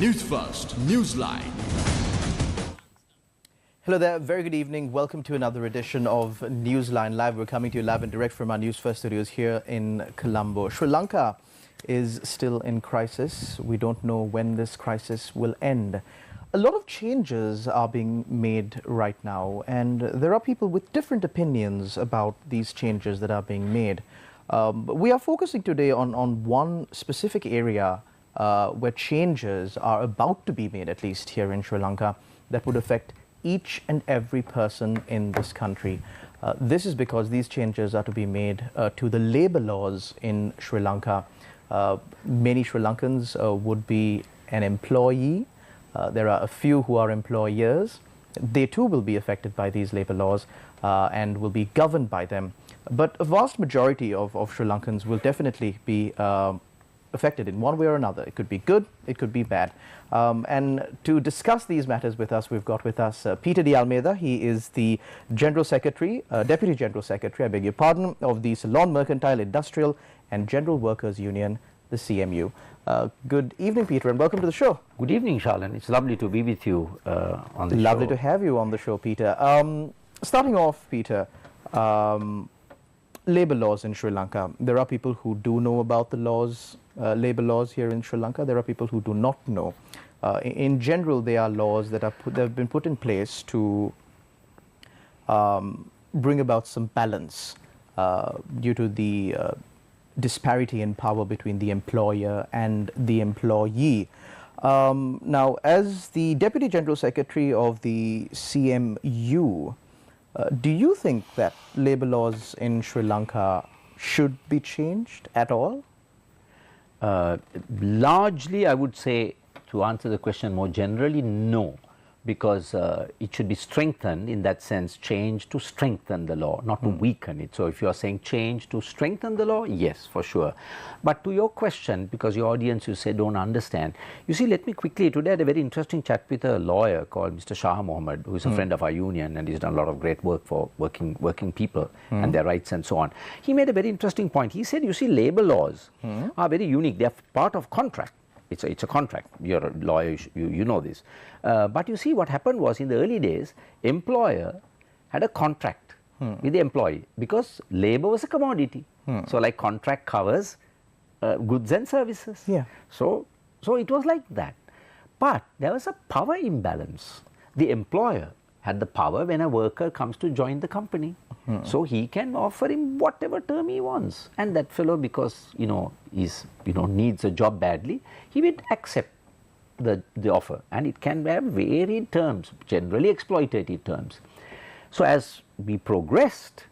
News First, Newsline. Hello there, very good evening. Welcome to another edition of Newsline Live. We're coming to you live and direct from our News First studios here in Colombo. Sri Lanka is still in crisis. We don't know when this crisis will end. A lot of changes are being made right now, and there are people with different opinions about these changes that are being made. We are focusing today on one specific area where changes are about to be made, at least here in Sri Lanka, that would affect each and every person in this country. This is because these changes are to be made to the labor laws in Sri Lanka. Many Sri Lankans would be an employee. There are a few who are employers. They too will be affected by these labor laws and will be governed by them. But a vast majority of Sri Lankans will definitely be affected in one way or another. It could be good, it could be bad. And to discuss these matters with us, we've got with us Peter de Almeida. He is the General Secretary, Deputy General Secretary, I beg your pardon, of the Ceylon Mercantile, Industrial and General Workers Union, the CMU. Good evening, Peter, and welcome to the show. Good evening, Shalan. It's lovely to be with you on the show. Lovely to have you on the show, Peter. Starting off, Peter, labor laws in Sri Lanka. There are people who do know about the laws, labor laws here in Sri Lanka. There are people who do not know. In general, they are laws that have been put in place to bring about some balance due to the disparity in power between the employer and the employee. Now, as the Deputy General Secretary of the CMU, do you think that labor laws in Sri Lanka should be changed at all? Largely, I would say, to answer the question more generally, no, because it should be strengthened in that sense, change to strengthen the law, not to weaken it. So if you are saying change to strengthen the law, yes, for sure. But to your question, because your audience, you say, don't understand, you see, let me quickly, today I had a very interesting chat with a lawyer called Mr. Shah Mohammed, who is a friend of our union, and he's done a lot of great work for working people and their rights and so on. He made a very interesting point. He said, you see, labor laws are very unique. They are part of contract. It's a contract. You're a lawyer, you know this. But you see, what happened was, in the early days, employer had a contract with the employee because labor was a commodity. So like contract covers goods and services. Yeah. So it was like that. But there was a power imbalance. The employer had the power when a worker comes to join the company. So he can offer him whatever term he wants. And that fellow, because needs a job badly, he would accept the offer. And it can have varied terms, generally exploitative terms. So as we progressed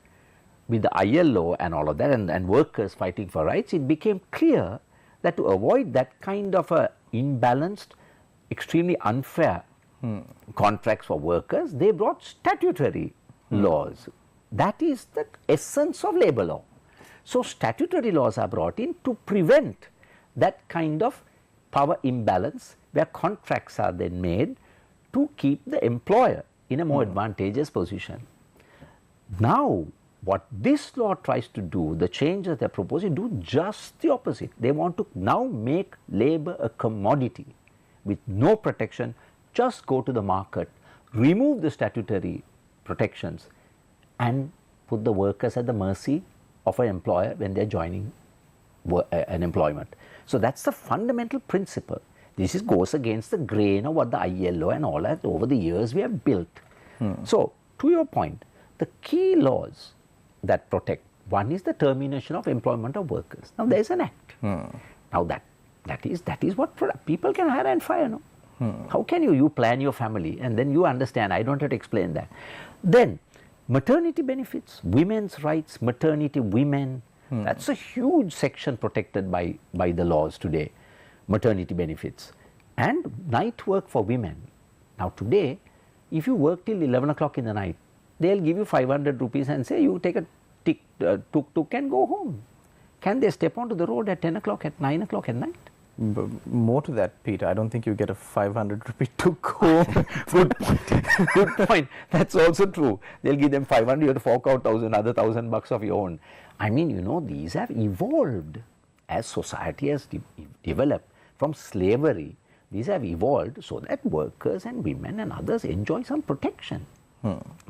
with the ILO and all of that, and workers fighting for rights, it became clear that to avoid that kind of a imbalanced, extremely unfair contracts for workers, they brought statutory laws. That is the essence of labor law. So statutory laws are brought in to prevent that kind of power imbalance where contracts are then made to keep the employer in a more advantageous position. Now, what this law tries to do, the changes they are proposing, do just the opposite. They want to now make labor a commodity with no protection. Just go to the market, remove the statutory protections, and put the workers at the mercy of an employer when they are joining an employment. So that's the fundamental principle. This goes against the grain of what the ILO and all that over the years we have built. So to your point, the key laws that protect, one is the termination of employment of workers. Now there is an act. Now that is what people can hire and fire. No? How can you plan your family and then you understand, I don't have to explain that. Then maternity benefits, women's rights, maternity, women, that's a huge section protected by the laws today, maternity benefits. And night work for women. Now today, if you work till 11 o'clock in the night, they'll give you 500 rupees and say you take a tuk-tuk and go home. Can they step onto the road at 10 o'clock, at 9 o'clock at night? More to that, Peter, I don't think you get a 500 rupee tuk home. Good point. Good point. That's also true. They'll give them 500, you have to fork out another $1,000 of your own. I mean, these have evolved as society has developed from slavery These have evolved so that workers and women and others enjoy some protection.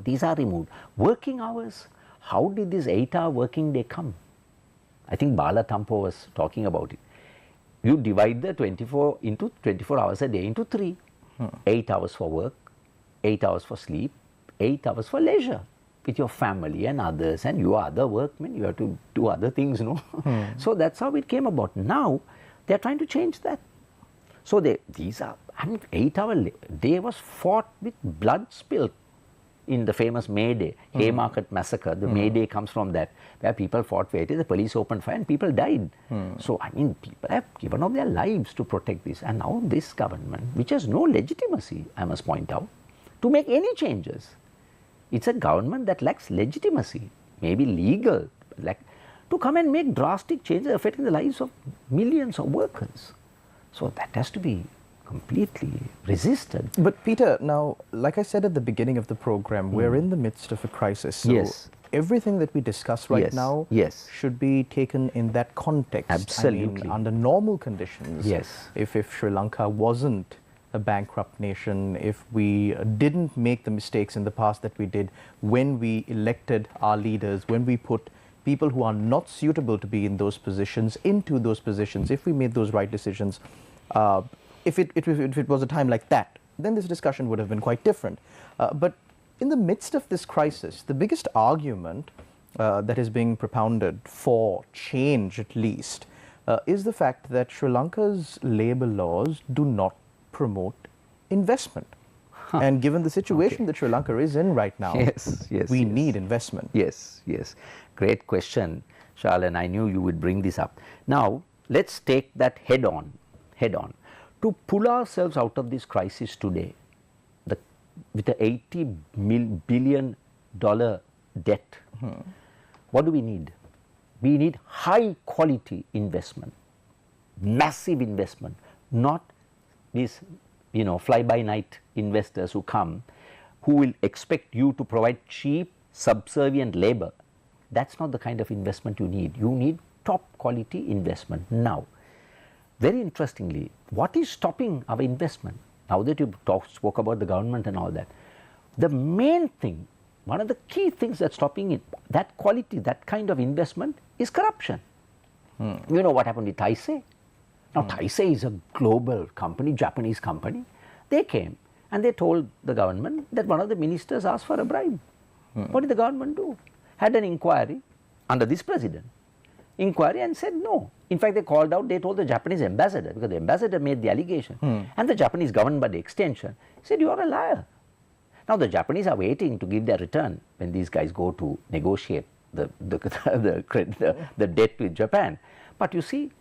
These are removed. Working hours, how did this 8-hour working day come? I think Bala Tampo was talking about it. You divide the 24 hours a day into 3. 8 hours for work, 8 hours for sleep, 8 hours for leisure with your family and others, and you are other workmen, you have to do other things, no? So that's how it came about. Now they are trying to change that. So these are, 8-hour day was fought with blood spilled in the famous May Day, Haymarket massacre. The May Day comes from that, where people fought for it. The police opened fire and people died. So people have given up their lives to protect this. And now this government, which has no legitimacy, I must point out, to make any changes. It's a government that lacks legitimacy, maybe legal, to come and make drastic changes affecting the lives of millions of workers. So that has to be completely resisted. But Peter, now, like I said at the beginning of the program, we're in the midst of a crisis. So everything that we discuss right now should be taken in that context. Absolutely. Under normal conditions, if Sri Lanka wasn't a bankrupt nation, if we didn't make the mistakes in the past that we did when we elected our leaders, when we put people who are not suitable to be in those positions into those positions, if we made those right decisions, if it was a time like that, then this discussion would have been quite different. But in the midst of this crisis, the biggest argument that is being propounded for change, at least, is the fact that Sri Lanka's labor laws do not promote investment. And given the situation that Sri Lanka is in right now, we need investment. Yes. Great question, Charles, and I knew you would bring this up. Now, let's take that head on. To pull ourselves out of this crisis today, with the $80 billion debt, what do we need? We need high quality investment, massive investment, not these fly-by-night investors who come, who will expect you to provide cheap, subservient labor. That's not the kind of investment you need. You need top quality investment. Now, very interestingly, what is stopping our investment? Now that you spoke about the government and all that, the main thing, one of the key things that's stopping it, that quality, that kind of investment, is corruption. You know what happened with Taisei? Now, Taisei is a global company, Japanese company. They came and they told the government that one of the ministers asked for a bribe. What did the government do? Had an inquiry under this president. Inquiry and said no. In fact, they called out, they told the Japanese ambassador, because the ambassador made the allegation, and the Japanese government by the extension said, you are a liar. Now, the Japanese are waiting to give their return when these guys go to negotiate the debt with Japan. But you see,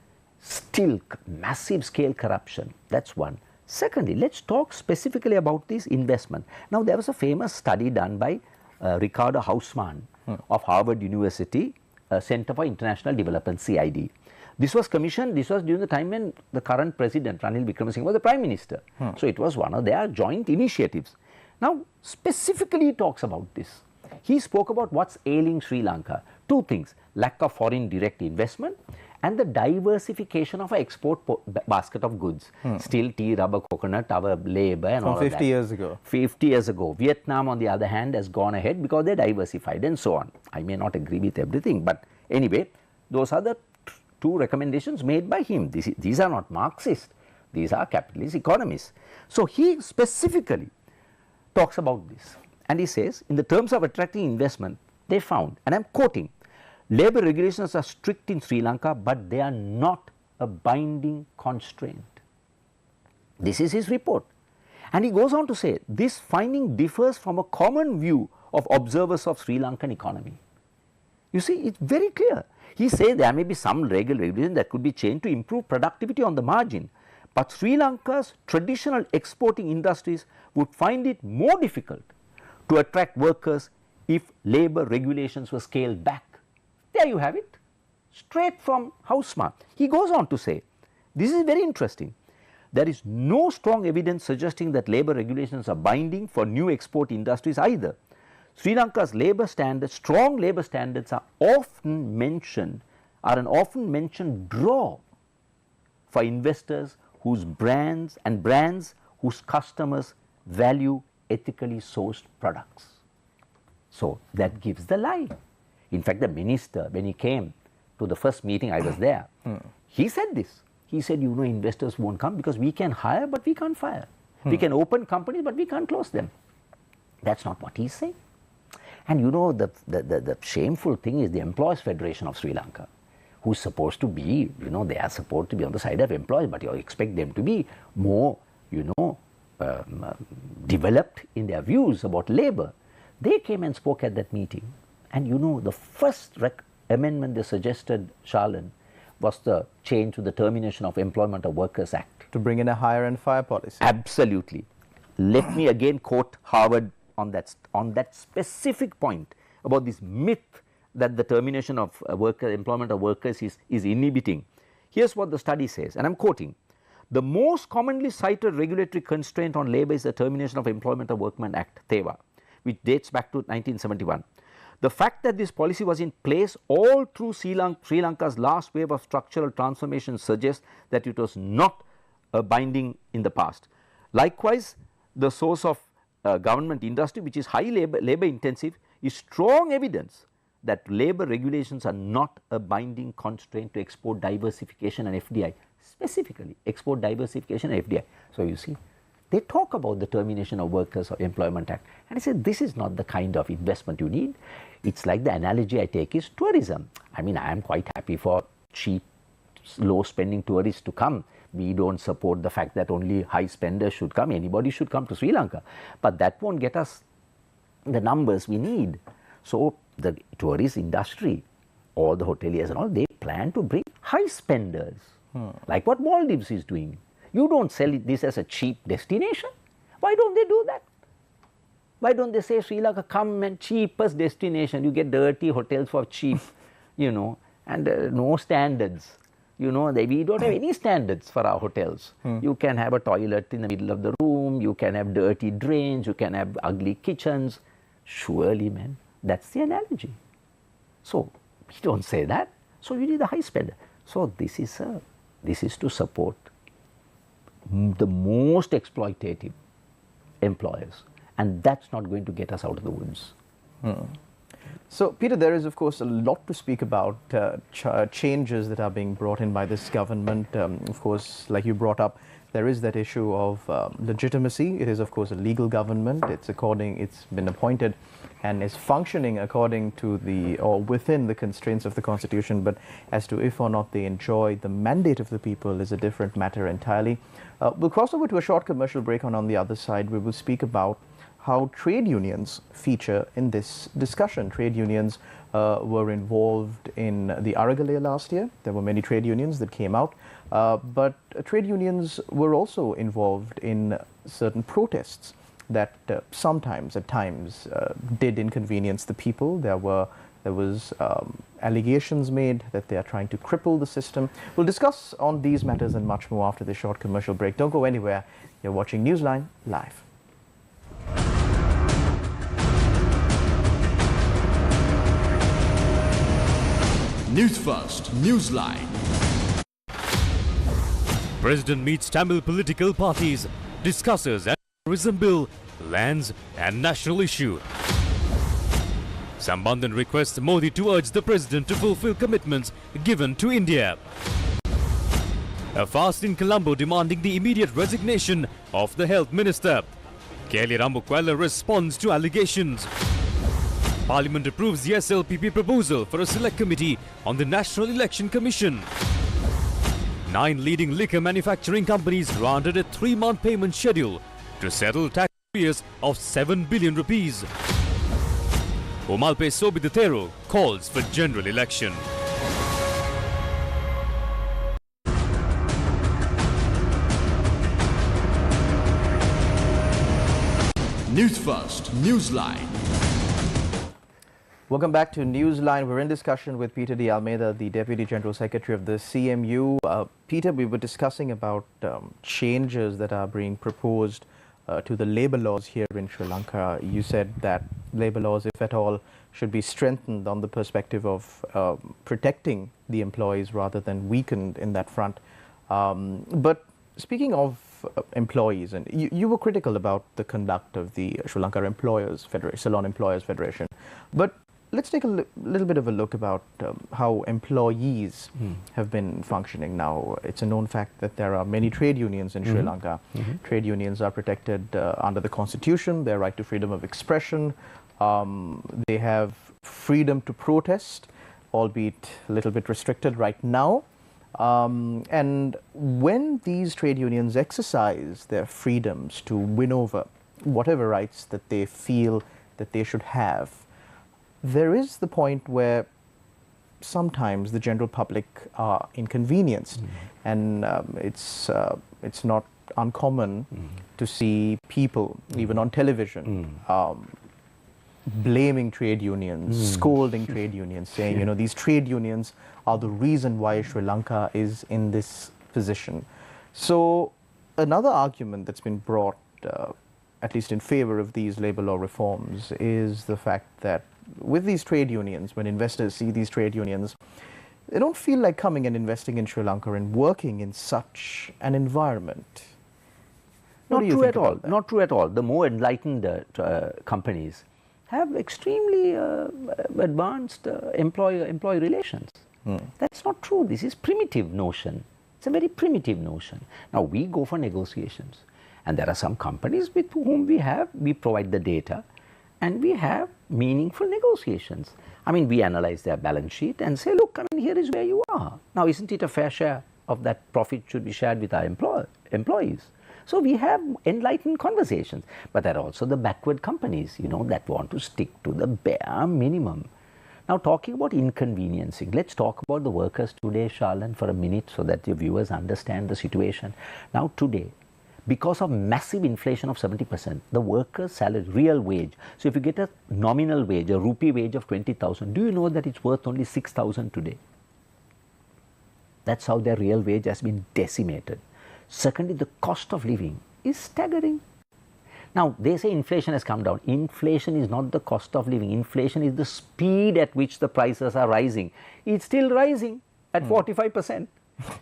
still massive scale corruption. That's one. Secondly, let's talk specifically about this investment. Now, there was a famous study done by Ricardo Hausmann of Harvard University Center for International Development, CID. This was commissioned, this was during the time when the current president, Ranil Wickremesinghe, was the prime minister. So it was one of their joint initiatives. Now, specifically he talks about this. He spoke about what's ailing Sri Lanka. Two things, lack of foreign direct investment and the diversification of our export basket of goods. Steel, tea, rubber, coconut, our labor and all of that. From 50 years ago. 50 years ago. Vietnam, on the other hand, has gone ahead because they diversified and so on. I may not agree with everything, but anyway, those are the two recommendations made by him. These are not Marxist. These are capitalist economists. So he specifically talks about this. And he says, in the terms of attracting investment, they found, and I am quoting, labor regulations are strict in Sri Lanka, but they are not a binding constraint. This is his report. And he goes on to say, this finding differs from a common view of observers of Sri Lankan economy. You see, it's very clear. He says there may be some regulation that could be changed to improve productivity on the margin, but Sri Lanka's traditional exporting industries would find it more difficult to attract workers if labor regulations were scaled back. There you have it, straight from Hausmann. He goes on to say, this is very interesting. There is no strong evidence suggesting that labor regulations are binding for new export industries either. Sri Lanka's labor standards, strong labor standards are an often mentioned draw for investors whose brands whose customers value ethically sourced products. So that gives the lie. In fact, the minister, when he came to the first meeting, I was there, he said this. He said, you know, investors won't come because we can hire but we can't fire. We can open companies but we can't close them. That's not what he's saying. And you know, the shameful thing is the Employees Federation of Sri Lanka, who's supposed to be, you know, they are supposed to be on the side of employees, but you expect them to be more, you know, developed in their views about labor. They came and spoke at that meeting. And you know, the first amendment they suggested, Charlene, was the change to the Termination of Employment of Workers Act. To bring in a hire and fire policy. Absolutely. Let me again quote Harvard on that specific point about this myth that the termination of employment of workers is inhibiting. Here's what the study says, and I'm quoting. The most commonly cited regulatory constraint on labor is the Termination of Employment of Workmen Act, TEWA, which dates back to 1971. The fact that this policy was in place all through Sri Lanka's last wave of structural transformation suggests that it was not binding in the past. Likewise, the source of government industry, which is high labor intensive, is strong evidence that labor regulations are not a binding constraint to export diversification and FDI, specifically export diversification and FDI. So you see, they talk about the Termination of Workers of Employment Act, and I said this is not the kind of investment you need. It's like the analogy I take is tourism. I mean, I am quite happy for cheap, low spending tourists to come. We don't support the fact that only high spenders should come. Anybody should come to Sri Lanka, but that won't get us the numbers we need. So the tourist industry, all the hoteliers and all, they plan to bring high spenders, like what Maldives is doing. You don't sell this as a cheap destination. Why don't they do that? Why don't they say, Sri Lanka, come and cheapest destination, you get dirty hotels for cheap, you know, and no standards. You know, we don't have any standards for our hotels. You can have a toilet in the middle of the room, you can have dirty drains, you can have ugly kitchens. Surely, man, that's the analogy. So, we don't say that. So, you need a high spender. So, this is to support the most exploitative employers, and that's not going to get us out of the woods. So, Peter, there is, of course, a lot to speak about changes that are being brought in by this government. Of course, like you brought up, there is that issue of legitimacy. It is, of course, a legal government. It's been appointed and is functioning according to or within the constraints of the Constitution. But as to if or not they enjoy the mandate of the people is a different matter entirely. We'll cross over to a short commercial break, and on the other side, we will speak about how trade unions feature in this discussion. Trade unions were involved in the Aragalaya last year. There were many trade unions that came out, but trade unions were also involved in certain protests that at times did inconvenience the people. There was allegations made that they are trying to cripple the system. We'll discuss on these matters and much more after this short commercial break. Don't go anywhere. You're watching Newsline live. News First, Newsline. President meets Tamil political parties, discusses terrorism bill, lands and national issue. Sambandhan requests Modi to urge the president to fulfill commitments given to India. A fast in Colombo demanding the immediate resignation of the health minister. Kelly Rambukwala responds to allegations. Parliament approves the SLPP proposal for a select committee on the National Election Commission. 9 leading liquor manufacturing companies granted a 3-month payment schedule to settle tax arrears of 7 billion rupees. Omalpe Sobidithero calls for general election. News First, Newsline. Welcome back to Newsline. We're in discussion with Peter de Almeida, the Deputy General Secretary of the CMU. Peter, we were discussing about changes that are being proposed to the labor laws here in Sri Lanka. You said that labor laws, if at all, should be strengthened on the perspective of protecting the employees rather than weakened in that front. But Speaking of employees, and you were critical about the conduct of the Sri Lanka Employers Federation, Salon Employers Federation, but let's take a little bit of a look about how employees have been functioning now. It's a known fact that there are many trade unions in Sri Lanka. Trade unions are protected under the constitution, their right to freedom of expression. They have freedom to protest, albeit a little bit restricted right now. And when these trade unions exercise their freedoms to win over whatever rights that they feel that they should have, there is the point where sometimes the general public are inconvenienced, and it's not uncommon to see people, even on television, blaming trade unions, scolding trade unions, saying, you know, these trade unions are the reason why Sri Lanka is in this position. So another argument that's been brought, at least in favor of these labor law reforms, is the fact that with these trade unions, when investors see these trade unions, they don't feel like coming and investing in Sri Lanka and working in such an environment. Not true at all. Not true at all. The more enlightened companies have extremely advanced employee relations. That's not true. This is primitive notion. It's a very primitive notion. Now we go for negotiations, and there are some companies with whom we provide the data, and we have meaningful negotiations. I mean, we analyze their balance sheet and say, look, I mean, here is where you are. Now, isn't it a fair share of that profit should be shared with our employees? So we have enlightened conversations. But there are also the backward companies, you know, that want to stick to the bare minimum. Now, talking about inconveniencing, let's talk about the workers today, Charlene, for a minute so that your viewers understand the situation. Now, today, because of massive inflation of 70%, the worker's salary, real wage. So if you get a nominal wage, a rupee wage of 20,000, do you know that it's worth only 6,000 today? That's how their real wage has been decimated. Secondly, the cost of living is staggering. Now, they say inflation has come down. Inflation is not the cost of living. Inflation is the speed at which the prices are rising. It's still rising at 45%.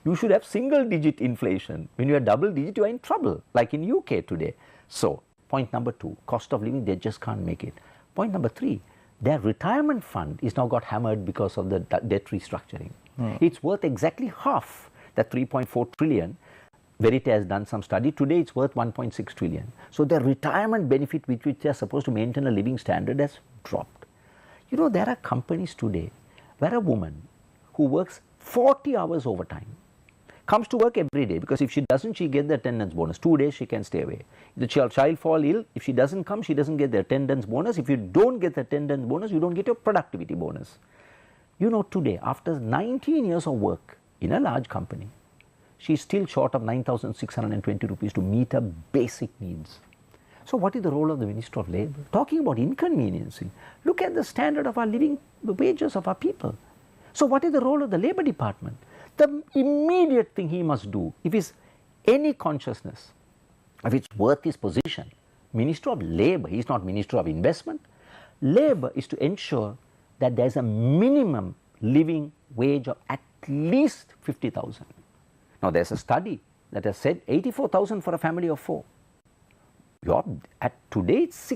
You should have single-digit inflation. When you are double-digit, you are in trouble, like in UK today. So, point number 2, cost of living, they just can't make it. Point number 3, their retirement fund is now got hammered because of the debt restructuring. It's worth exactly half that 3.4 trillion. Verity has done some study. Today, it's worth 1.6 trillion. So, their retirement benefit, which they are supposed to maintain a living standard, has dropped. You know, there are companies today where a woman who works 40 hours overtime comes to work every day, because if she doesn't, she gets the attendance bonus. 2 days she can stay away. If the child fall ill, if she doesn't come, she doesn't get the attendance bonus. If you don't get the attendance bonus, you don't get your productivity bonus. You know, today, after 19 years of work in a large company, she's still short of 9,620 rupees to meet her basic needs. So what is the role of the Minister of Labour? Talking about inconveniencing, look at the standard of our living, the wages of our people. So what is the role of the Labour Department? The immediate thing he must do, if he's any consciousness of its worth his position, Minister of Labour, he's not Minister of Investment. Labour is to ensure that there's a minimum living wage of at least 50,000. Now there's a study that has said 84,000 for a family of 4. At today it's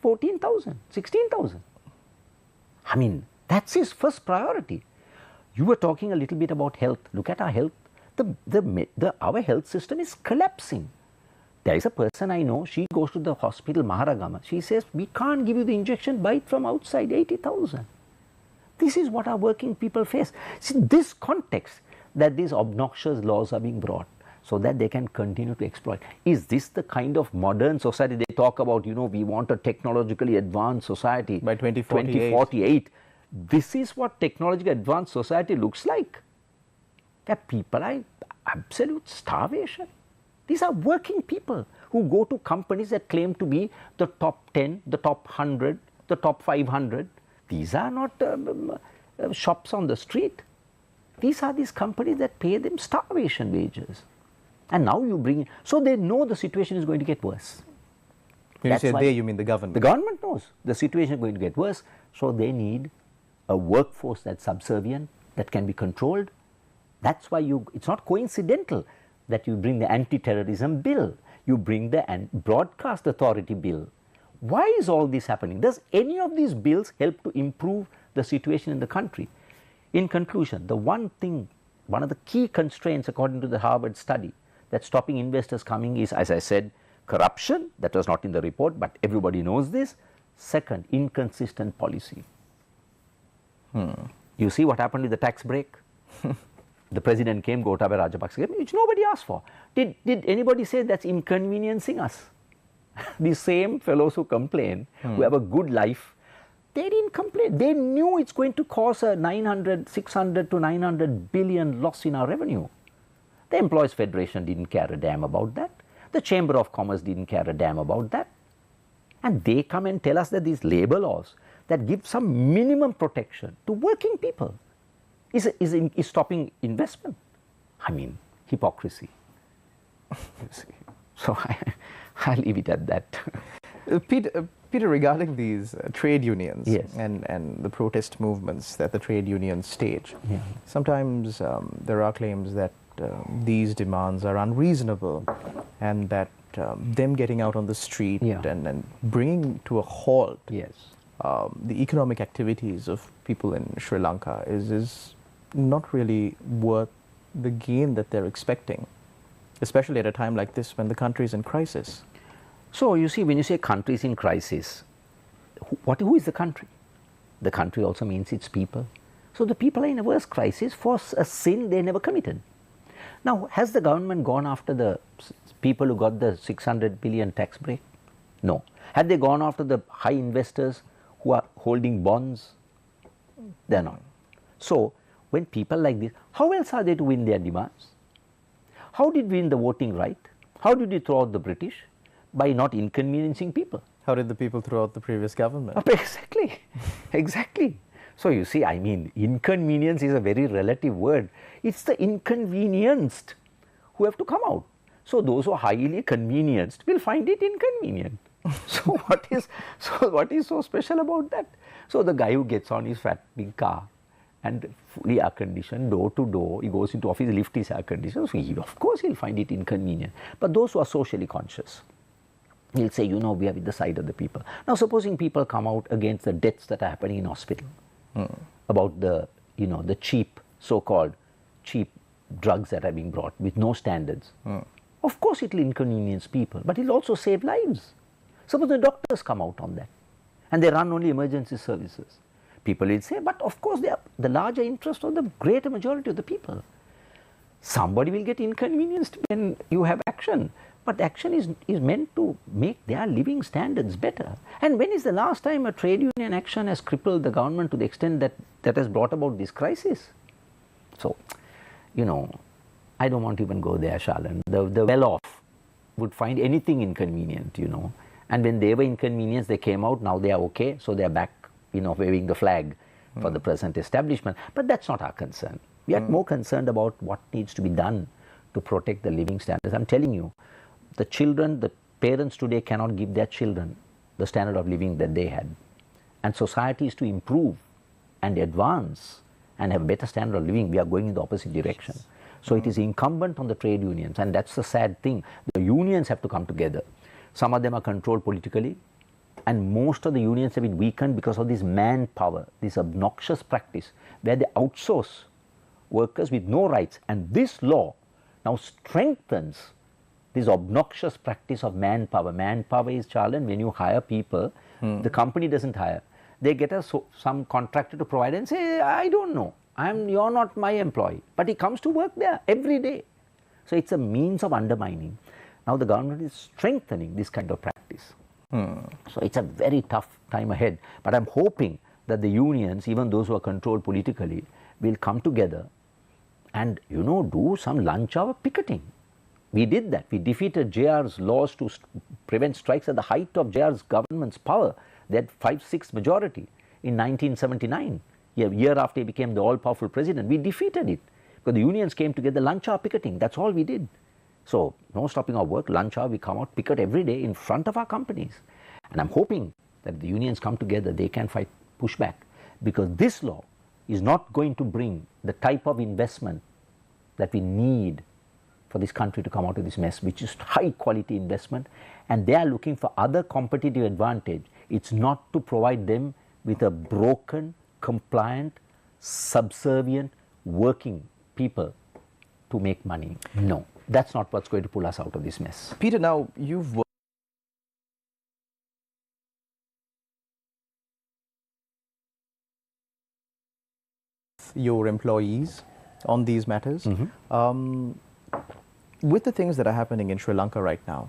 14,000, 16,000. I mean, that's his first priority. You were talking a little bit about health. Look at our health. Our health system is collapsing. There is a person I know, she goes to the hospital, Maharagama. She says, we can't give you the injection, buy it from outside, 80,000. This is what our working people face. See, this context that these obnoxious laws are being brought so that they can continue to exploit. Is this the kind of modern society they talk about? You know, we want a technologically advanced society. By 2048. This is what technologically advanced society looks like. That people are in absolute starvation. These are working people who go to companies that claim to be the top 10, the top 100, the top 500. These are not shops on the street. These are these companies that pay them starvation wages. And now you bring in, so they know the situation is going to get worse. When you say they, you mean the government? The government knows the situation is going to get worse, so they need a workforce that's subservient, that can be controlled. That's why it's not coincidental that you bring the anti-terrorism bill, you bring the broadcast authority bill. Why is all this happening? Does any of these bills help to improve the situation in the country? In conclusion, the one of the key constraints according to the Harvard study that's stopping investors coming is, as I said, corruption. That was not in the report, but everybody knows this. Second, inconsistent policy. You see what happened with the tax break? The president came, Gotabaya Rajapaksa came, which nobody asked for. Did anybody say that's inconveniencing us? The same fellows who complain, who have a good life, they didn't complain. They knew it's going to cause a 600 to 900 billion loss in our revenue. The Employees Federation didn't care a damn about that. The Chamber of Commerce didn't care a damn about that. And they come and tell us that these labor laws that give some minimum protection to working people is stopping investment. I mean, hypocrisy. So I'll leave it at that. Peter, regarding these trade unions, yes, and the protest movements that the trade unions stage, yeah, sometimes there are claims that these demands are unreasonable, and that them getting out on the street, yeah, and bringing to a halt, yes, the economic activities of people in Sri Lanka is not really worth the gain that they're expecting, especially at a time like this when the country is in crisis. So you see, when you say country is in crisis, who is the country? The country also means its people. So the people are in a worse crisis for a sin they never committed. Now, has the government gone after the people who got the 600 billion tax break? No. Have they gone after the high investors who are holding bonds? They're not. So when people like this, how else are they to win their demands? How did we win the voting right? How did we throw out the British? By not inconveniencing people. How did the people throw out the previous government? Exactly, exactly. So you see, I mean, inconvenience is a very relative word. It's the inconvenienced who have to come out. So those who are highly convenienced will find it inconvenient. So what is so special about that? So the guy who gets on his fat big car and fully air conditioned, door to door, he goes into office, lift is air conditioned, so of course he'll find it inconvenient. But those who are socially conscious, he'll say, you know, we are with the side of the people. Now supposing people come out against the deaths that are happening in hospital, about the, you know, the cheap, so-called cheap drugs that are being brought with no standards. Of course it will inconvenience people, but it will also save lives. Suppose the doctors come out on that and they run only emergency services. People will say, but of course they are the larger interest of the greater majority of the people. Somebody will get inconvenienced when you have action. But action is meant to make their living standards better. And when is the last time a trade union action has crippled the government to the extent that has brought about this crisis? So, you know, I don't want to even go there, Shalan. The well-off would find anything inconvenient, you know. And when they were inconvenienced, they came out, now they are okay, so they are back, you know, waving the flag for the present establishment. But that's not our concern. We are more concerned about what needs to be done to protect the living standards. I'm telling you, the children, the parents today cannot give their children the standard of living that they had. And society is to improve and advance and have a better standard of living. We are going in the opposite direction. So it is incumbent on the trade unions, and that's the sad thing. The unions have to come together. Some of them are controlled politically, and most of the unions have been weakened because of this manpower, this obnoxious practice where they outsource workers with no rights. And this law now strengthens this obnoxious practice of manpower. Manpower is, Charlan, when you hire people, the company doesn't hire. They get some contractor to provide and say, I don't know, you're not my employee. But he comes to work there every day. So it's a means of undermining. Now the government is strengthening this kind of practice. So it's a very tough time ahead. But I'm hoping that the unions, even those who are controlled politically, will come together and, you know, do some lunch hour picketing. We did that. We defeated JR's laws to prevent strikes at the height of JR's government's power. They had 5/6 majority in 1979. A year after he became the all-powerful president, we defeated it. Because the unions came together, lunch hour picketing, that's all we did. So, no stopping our work, lunch hour, we come out, picket every day in front of our companies. And I'm hoping that if the unions come together, they can fight pushback. Because this law is not going to bring the type of investment that we need for this country to come out of this mess, which is high quality investment, and they are looking for other competitive advantage. It's not to provide them with a broken, compliant, subservient, working people to make money. No, that's not what's going to pull us out of this mess. Peter, now you've worked with your employees on these matters. With the things that are happening in Sri Lanka right now,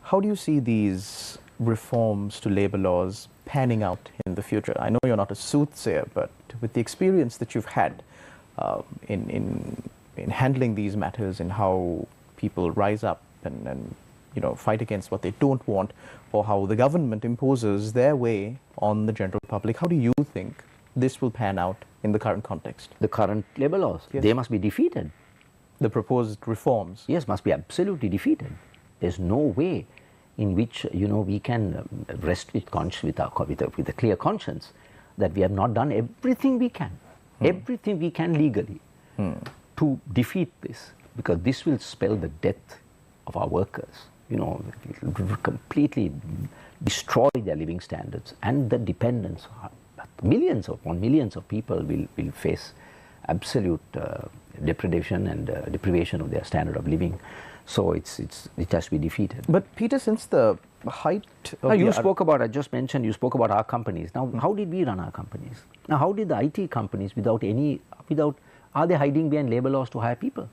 how do you see these reforms to labor laws panning out in the future? I know you're not a soothsayer, but with the experience that you've had in handling these matters and how people rise up and you know, fight against what they don't want, or how the government imposes their way on the general public, how do you think this will pan out in the current context? The current labor laws, Yes. they must be defeated. The proposed reforms? Yes, must be absolutely defeated. There's no way in which, you know, we can rest with a clear conscience that we have not done everything we can, everything we can legally to defeat this, because this will spell the death of our workers. You know, it will completely destroy their living standards, and the dependence. Millions upon millions of people will face absolute depredation and deprivation of their standard of living. So it has to be defeated. But Peter, since the height of I just mentioned, you spoke about our companies. Now, how did we run our companies? Now, how did the IT companies are they hiding behind labor laws to hire people?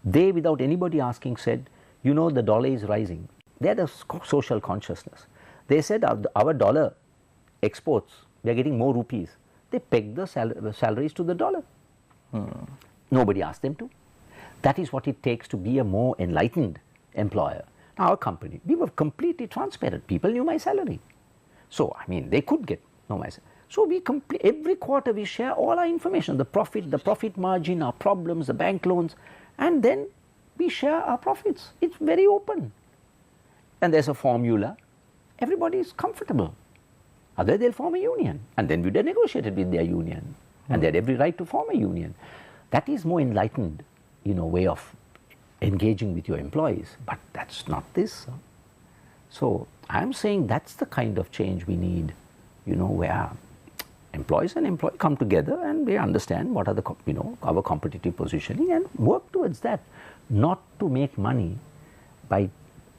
They, without anybody asking, said, you know, the dollar is rising. They had a social consciousness. They said our dollar exports, we are getting more rupees. They pegged the salaries to the dollar. Nobody asked them to. That is what it takes to be a more enlightened employer. Now, our company, we were completely transparent. People knew my salary. So, I mean, they could know my salary. So, every quarter we share all our information, the profit margin, our problems, the bank loans, and then we share our profits. It's very open. And there's a formula. Everybody is comfortable. Otherwise, they'll form a union. And then we negotiated with their union. And they had every right to form a union. That is more enlightened, you know, way of engaging with your employees. But that's not this. So I'm saying that's the kind of change we need, you know, where employees and employees come together and they understand what are the, you know, our competitive positioning and work towards that. Not to make money by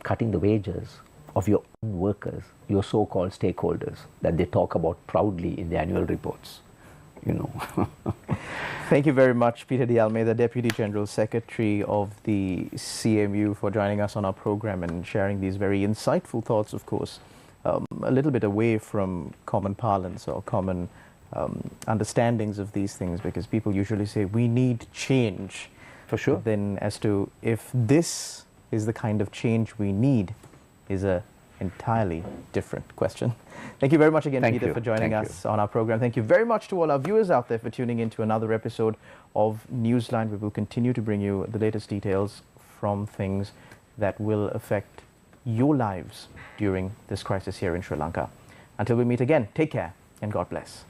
cutting the wages of your own workers, your so-called stakeholders, that they talk about proudly in the annual reports, you know. Thank you very much, Peter de Almeida, Deputy General Secretary of the CMU, for joining us on our program and sharing these very insightful thoughts, of course, a little bit away from common parlance or common understandings of these things, because people usually say we need change. For sure. Then as to if this is the kind of change we need is a entirely different question. Thank you very much again, Peter, for joining us on our program. Thank you very much to all our viewers out there for tuning in to another episode of Newsline. We will continue to bring you the latest details from things that will affect your lives during this crisis here in Sri Lanka. Until we meet again, take care and God bless.